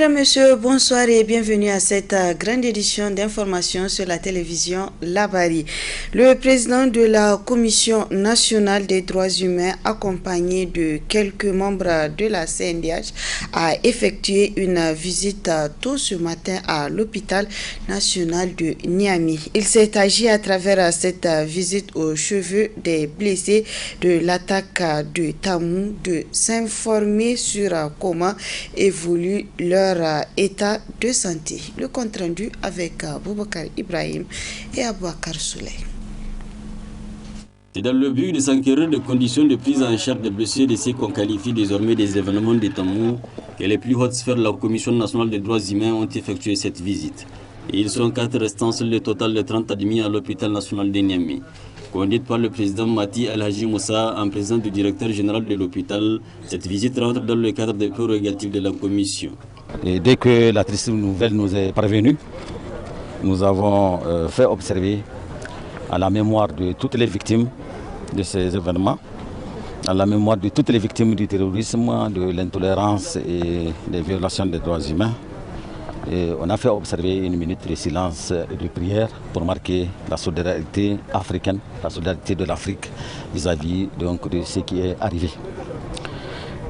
Mesdames, Messieurs, bonsoir et bienvenue à cette grande édition d'information sur la télévision Labari. Le président de la Commission nationale des droits humains, accompagné de quelques membres de la CNDH, a effectué une visite tôt ce matin à l'hôpital national de Niamey. Il s'est agi à travers cette visite aux cheveux des blessés de l'attaque de Tamou de s'informer sur comment évolue leur état de santé. Le compte rendu avec Boubacar Ibrahim et Abouakar Souley. C'est dans le but de s'enquérir des conditions de prise en charge des blessés de ce qu'on qualifie désormais des événements de Tamou que les plus hautes sphères de la Commission nationale des droits humains ont effectué cette visite. Et ils sont 4 restants sur le total de 30 admis à l'hôpital national de Niamey. Conduite par le président Mati Al-Haji Moussa, en présence du directeur général de l'hôpital, cette visite rentre dans le cadre des prérogatives de la commission. Et dès que la triste nouvelle nous est parvenue, nous avons fait observer à la mémoire de toutes les victimes de ces événements, à la mémoire de toutes les victimes du terrorisme, de l'intolérance et des violations des droits humains. Et on a fait observer une minute de silence et de prière pour marquer la solidarité africaine, la solidarité de l'Afrique vis-à-vis donc de ce qui est arrivé.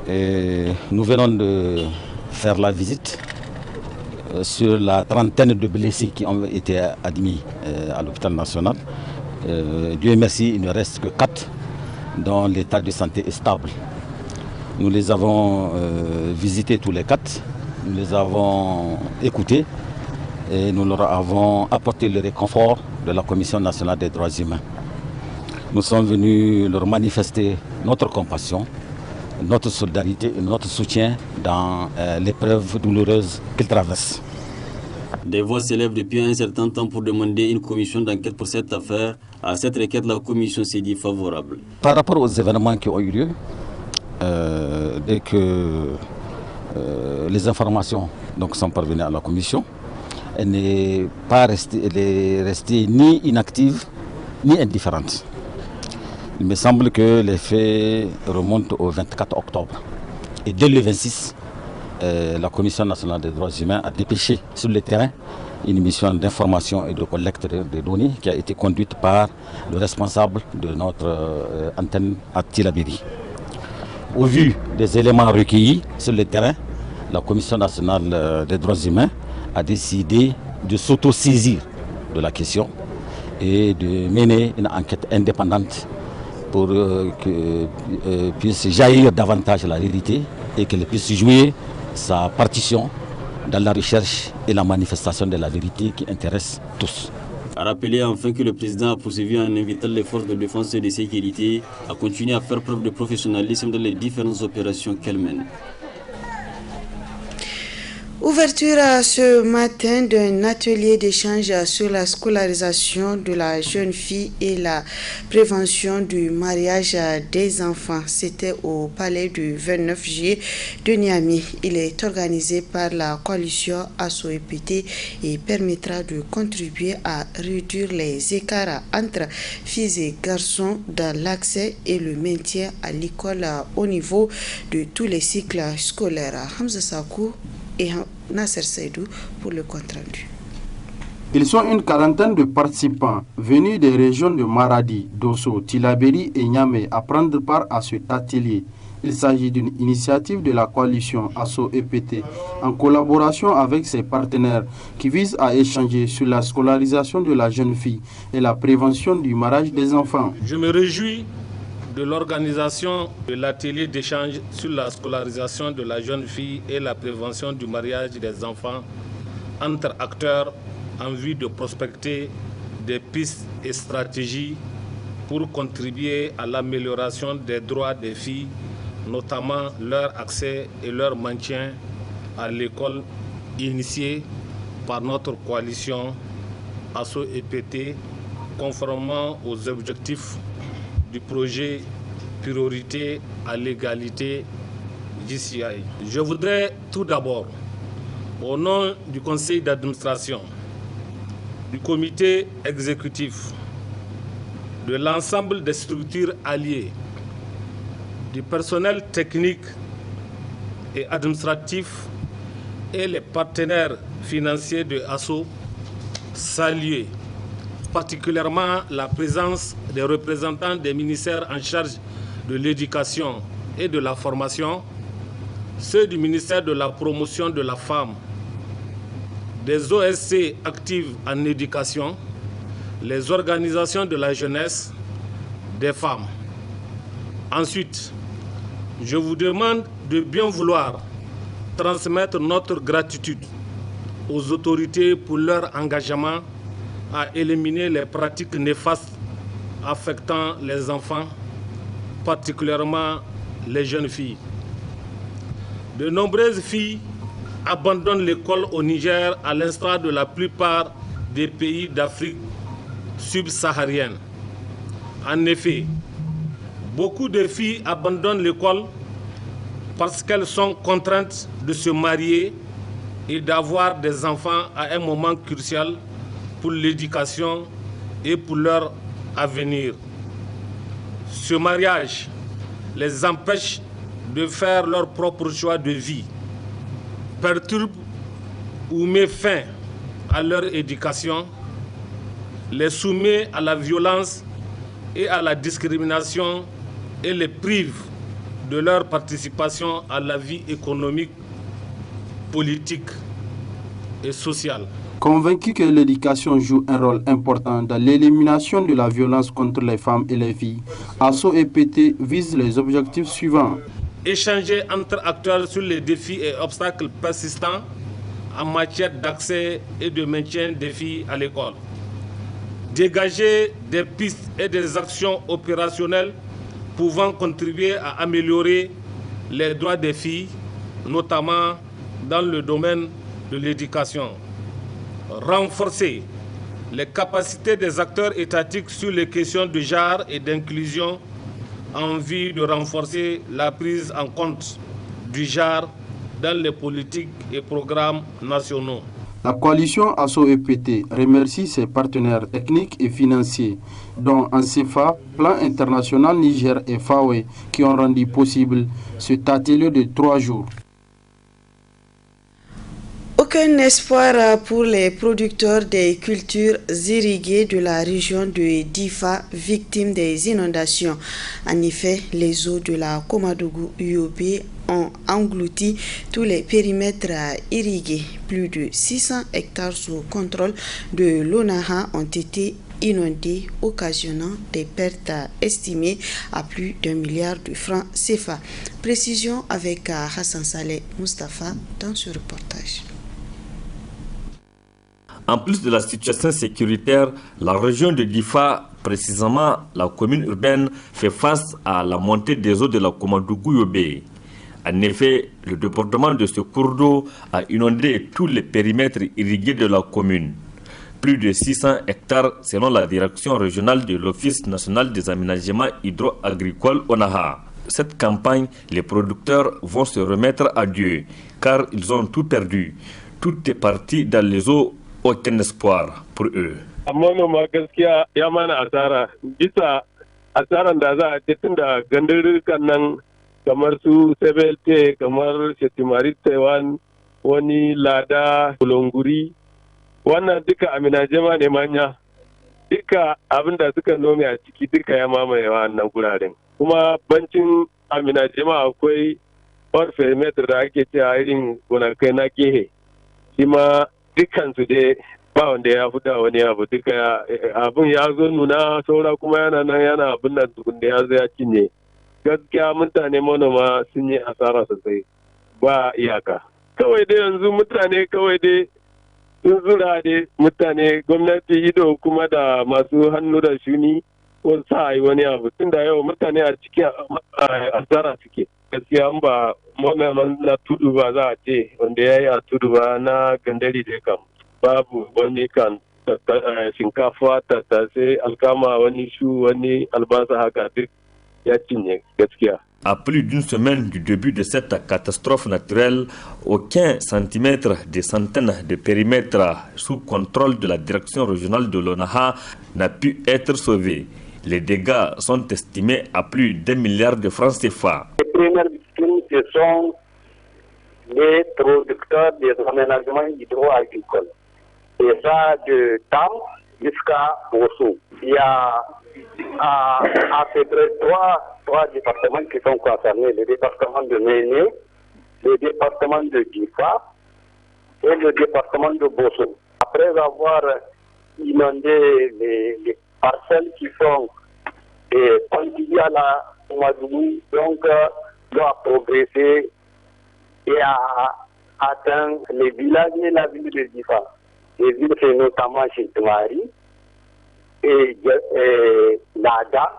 Et nous venons de faire la visite sur la trentaine de blessés qui ont été admis à l'hôpital national. Dieu merci, il ne reste que 4 dont l'état de santé est stable. Nous les avons visités tous les 4. Nous les avons écoutés et nous leur avons apporté le réconfort de la Commission nationale des droits humains. Nous sommes venus leur manifester notre compassion, notre solidarité et notre soutien dans l'épreuve douloureuse qu'ils traversent. Des voix s'élèvent depuis un certain temps pour demander une commission d'enquête pour cette affaire. À cette requête, la commission s'est dit favorable. Par rapport aux événements qui ont eu lieu, dès que les informations sont parvenues à la commission, elle n'est restée ni inactive ni indifférente. Il me semble que les faits remontent au 24 octobre. Et dès le 26, la Commission nationale des droits humains a dépêché sur le terrain une mission d'information et de collecte de données qui a été conduite par le responsable de notre antenne à Tillabéri. Au vu des éléments recueillis sur le terrain, la Commission nationale des droits humains a décidé de s'auto-saisir de la question et de mener une enquête indépendante pour que puisse jaillir davantage la vérité et qu'elle puisse jouer sa partition dans la recherche et la manifestation de la vérité qui intéresse tous. A rappelé enfin que le président a poursuivi en invitant les forces de défense et de sécurité à continuer à faire preuve de professionnalisme dans les différentes opérations qu'elles mènent. Ouverture ce matin d'un atelier d'échange sur la scolarisation de la jeune fille et la prévention du mariage des enfants. C'était au palais du 29 juillet de Niamey. Il est organisé par la coalition ASSO-EPT et permettra de contribuer à réduire les écarts entre filles et garçons dans l'accès et le maintien à l'école au niveau de tous les cycles scolaires. Hamza Sakou et Nasser Seydou pour le compte rendu. Ils sont une quarantaine de participants venus des régions de Maradi, Dosso, Tillabéri et Niamey à prendre part à cet atelier. Il s'agit d'une initiative de la coalition ASSO-EPT en collaboration avec ses partenaires qui vise à échanger sur la scolarisation de la jeune fille et la prévention du mariage des enfants. Je me réjouis de l'organisation de l'atelier d'échange sur la scolarisation de la jeune fille et la prévention du mariage des enfants entre acteurs en vue de prospecter des pistes et stratégies pour contribuer à l'amélioration des droits des filles, notamment leur accès et leur maintien à l'école initiée par notre coalition ASSO-EPT conformément aux objectifs du projet Priorité à l'égalité JCI. Je voudrais tout d'abord, au nom du conseil d'administration, du comité exécutif, de l'ensemble des structures alliées, du personnel technique et administratif et les partenaires financiers de ASSO saluer particulièrement la présence des représentants des ministères en charge de l'éducation et de la formation, ceux du ministère de la promotion de la femme, des OSC actives en éducation, les organisations de la jeunesse, des femmes. Ensuite, je vous demande de bien vouloir transmettre notre gratitude aux autorités pour leur engagement à éliminer les pratiques néfastes affectant les enfants, particulièrement les jeunes filles. De nombreuses filles abandonnent l'école au Niger à l'instar de la plupart des pays d'Afrique subsaharienne. En effet, beaucoup de filles abandonnent l'école parce qu'elles sont contraintes de se marier et d'avoir des enfants à un moment crucial pour l'éducation et pour leur avenir. Ce mariage les empêche de faire leur propre choix de vie, perturbe ou met fin à leur éducation, les soumet à la violence et à la discrimination et les prive de leur participation à la vie économique, politique et sociale. Convaincu que l'éducation joue un rôle important dans l'élimination de la violence contre les femmes et les filles, ASSO EPT vise les objectifs suivants. Échanger entre acteurs sur les défis et obstacles persistants en matière d'accès et de maintien des filles à l'école. Dégager des pistes et des actions opérationnelles pouvant contribuer à améliorer les droits des filles, notamment dans le domaine de l'éducation. Renforcer les capacités des acteurs étatiques sur les questions de genre et d'inclusion en vue de renforcer la prise en compte du genre dans les politiques et programmes nationaux. La coalition ASSO EPT remercie ses partenaires techniques et financiers, dont ANCEFA, Plan International Niger et FAWE, qui ont rendu possible cet atelier de 3 jours. Aucun espoir pour les producteurs des cultures irriguées de la région de Difa, victimes des inondations. En effet, les eaux de la Komadougou-Yobe ont englouti tous les périmètres irrigués. Plus de 600 hectares sous contrôle de l'ONAHA ont été inondés, occasionnant des pertes estimées à plus d'1 milliard de francs CFA. Précision avec Hassan Saleh Mustafa dans ce reportage. En plus de la situation sécuritaire, la région de Difa, précisément la commune urbaine, fait face à la montée des eaux de la Komadougou-Yobe. En effet, le débordement de ce cours d'eau a inondé tous les périmètres irrigués de la commune. Plus de 600 hectares selon la direction régionale de l'Office national des aménagements hydro-agricoles ONAHA. Cette campagne, les producteurs vont se remettre à Dieu car ils ont tout perdu. Tout est parti dans les eaux. Aucun espoir pour eux. Manoma gaskiya ya mana asara bisa asaran da za a ce tun da gandarukan nan kamar su CBLT kamar Shetimari Taiwan wani lada Kulonguri wannan duka aminajema ne manya duka abin da suka nome a ciki duka ya mamaye wannan guraren kuma bancin aminajema akwai orphemeter da ake cewa irin gonakai na gehe shi ma dukkansu dai ba wanda ya fita wani abu duka abin ya zo nuna saura kuma yana nan yana abin nan tukun da ya zo ya cinye gaskiya mutane manoma sun yi asara sosai ba iyaka kawai dai yanzu mutane kawai dai sun zura dai mutane gwamnati ido kuma da masu hannu da shuni ko sa yi wani abu tun da yau mutane a cikin asara suke gaskiya ba manoman na tudu ba za a ce wanda ya yi a tudu ba na gandari da kam babu wani kan shinkafa tattasai alkama wani shu wani albasa haka duk ya cinye gaskiya. À plus d'une semaine du début de cette catastrophe naturelle, aucun centimètre des centaines de périmètres sous contrôle de la direction régionale de l'ONAHA n'a pu être sauvé. Les dégâts sont estimés à plus d'1 milliard de francs CFA. Les premières victimes, ce sont les producteurs des aménagements hydro-agricoles. Et ça, de Tam jusqu'à Bosso. Il y a à peu près trois départements qui sont concernés, le département de Méné, le département de Difa et le département de Bosso. Après avoir inondé les parcelles qui sont contiguës à la Ouagadougou, donc doit progresser et a atteint les villages et la ville de Difa. Les villes, c'est notamment chez Tumari et Nada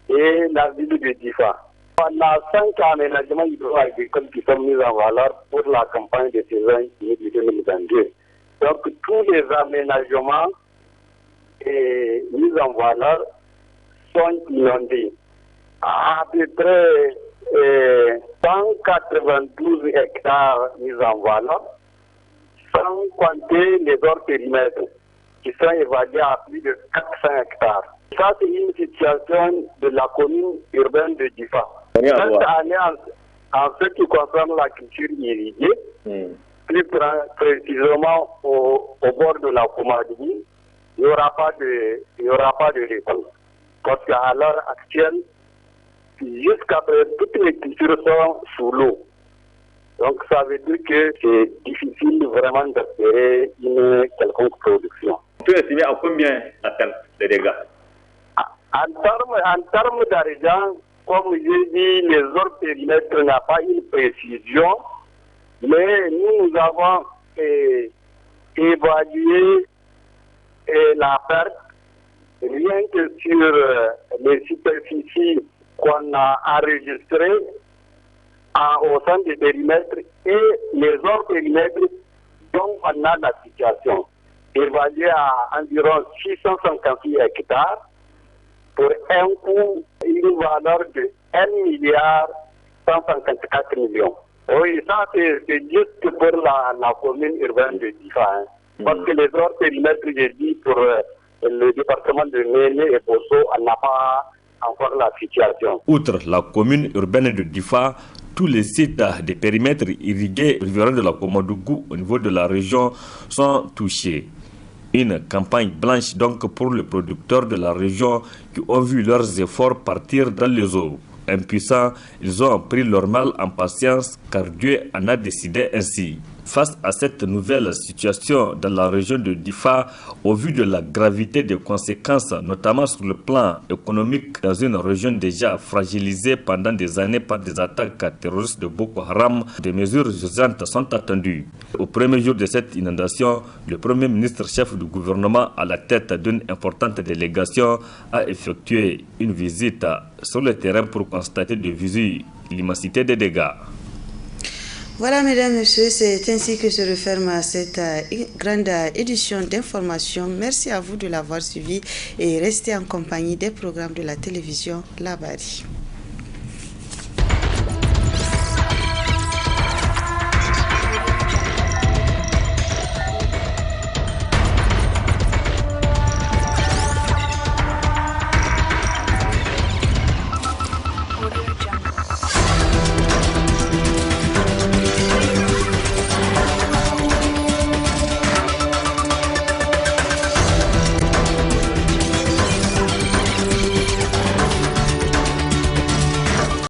et la ville de Difa. On a 5 aménagements hydro-agricoles qui sont mis en valeur pour la campagne de saison 2022. Donc tous les aménagements mis en valeur sont inondés. À peu près 192 hectares mis en valeur, sans compter les autres périmètres qui sont évalués à plus de 400 hectares. Ça, c'est une situation de la commune urbaine de Difa. Cette année, en ce qui concerne la culture irriguée, plus précisément au bord de la Koumadougou, il n'y aura pas de récolte. Parce qu'à l'heure actuelle, jusqu'à présent, toutes les cultures sont sous l'eau. Donc ça veut dire que c'est difficile vraiment d'espérer une quelconque production. On peut estimer à combien atteindre les dégâts? En termes d'argent, comme j'ai dit, les autres périmètres n'ont pas une précision, mais nous avons évalué la perte rien que sur les superficies qu'on a enregistrées au sein des périmètres et les autres périmètres dont on a la situation, évaluée à environ 658 hectares pour un coût, une valeur de 1,154 milliard. Oui, ça c'est juste pour la commune urbaine de Difa. Parce que les autres périmètres, j'ai dit, pour le département de Méné et Bosso, on n'a pas encore la situation. Outre la commune urbaine de Difa, tous les sites des périmètres irrigués riverains de la Koumadougou au niveau de la région sont touchés. Une campagne blanche donc pour les producteurs de la région qui ont vu leurs efforts partir dans les eaux. Impuissants, ils ont pris leur mal en patience car Dieu en a décidé ainsi. Face à cette nouvelle situation dans la région de Difa, au vu de la gravité des conséquences, notamment sur le plan économique, dans une région déjà fragilisée pendant des années par des attaques terroristes de Boko Haram, des mesures urgentes sont attendues. Au premier jour de cette inondation, le Premier ministre chef du gouvernement, à la tête d'une importante délégation, a effectué une visite sur le terrain pour constater de visu l'immensité des dégâts. Voilà, mesdames, messieurs, c'est ainsi que se referme cette grande édition d'information. Merci à vous de l'avoir suivi et restez en compagnie des programmes de la télévision Labari.